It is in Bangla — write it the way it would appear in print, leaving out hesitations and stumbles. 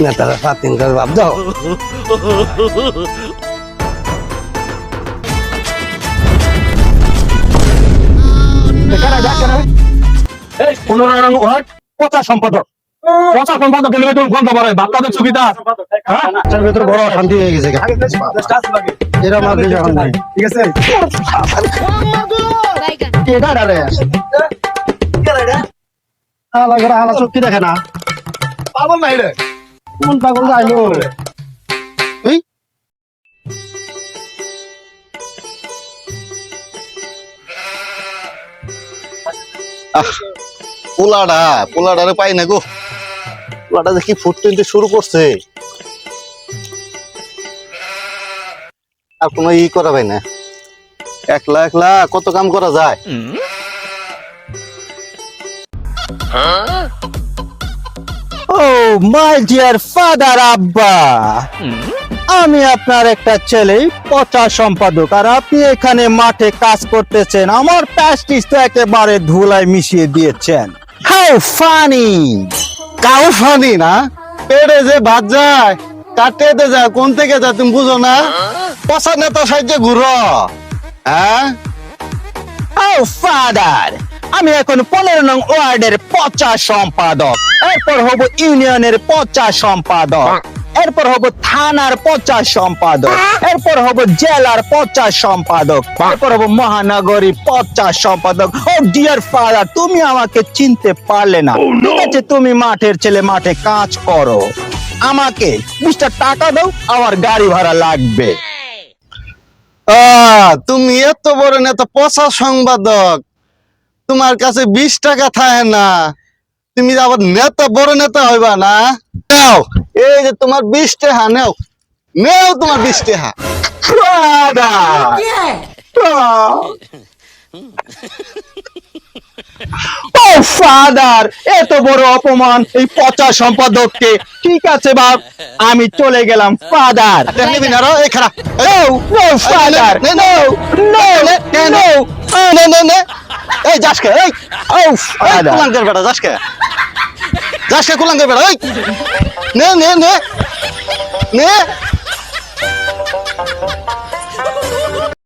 নেতারা ফাতিন করে ভাব দাও। কথা সম্পাদক বাচ্চাদের সুবিধা ভেতরে বড় শান্তি হয়ে গেছে এরা মাঝে যখন নাই ঠিক আছে আলা চোখটি দেখে না পাগল নাই রে কোন পাগল আইলো এই পোলাডারে পাই না গো। পোলাডা দেখি ফুট তুলতে শুরু করছে, আর কোনো করা ভাই না। একলা একলা কত কাম করা যায়। ও মাই ডিয়ার ফাদার আব্বা, আমি আপনার একটা ছেলে পচা সম্পাদক, আর আপনি এখানে মাঠে কাজ করতেছেন, আমার প্যাস্টিস তো একেবারে ধুলায় মিশিয়ে দিয়েছেন। How funny! কাউ ফানি না, পেটে যে ভাত যায় কাটেতে যায়, কোন থেকে যায় তুমি বুঝো না? পচা নেতা সাহায্যে ঘুরো, হ্যাঁ? হাউ ফাদার, আমি এখন 15 নং ওয়ার্ডের পচা সম্পাদক, এরপর হব ইউনিয়নের পচা সম্পাদক, এরপর হব থানার পচা সম্পাদক, এরপর হব জেলার পচা সম্পাদক, এরপর হব মহানগরী পচা সম্পাদক। ও ডিয়ার ফাদার, তুমি আমাকে চিনতে পারলে না। ঠিক আছে, তুমি মাঠের ছেলে, মাঠে কাজ করো, আমাকে 20টা টাকা দাও, আমার গাড়ি ভাড়া লাগবে। তুমি এত বড় নেতা, পচা সংবাদক, তোমার কাছে 20 টাকা থাকে না, তুমি আবার নেতা, বড় নেতা হইবা না? নাও, এই যে তোমার 20 টাকা, নেও নেও তোমার 20 টাকা। ও ফাদার, এত বড় অপমান এই পচা সম্পাদককে। ঠিক আছে বাপ, আমি চলে গেলাম ফাদার। নিবি না, এই খারাপ। No, no, father, no, no, no. এই যাসকে, এই Oh, father. কুলাঙ্গের বেটা, যাসকে যাসকে কুলাঙ্গের বেটা, এই নে নে নে নে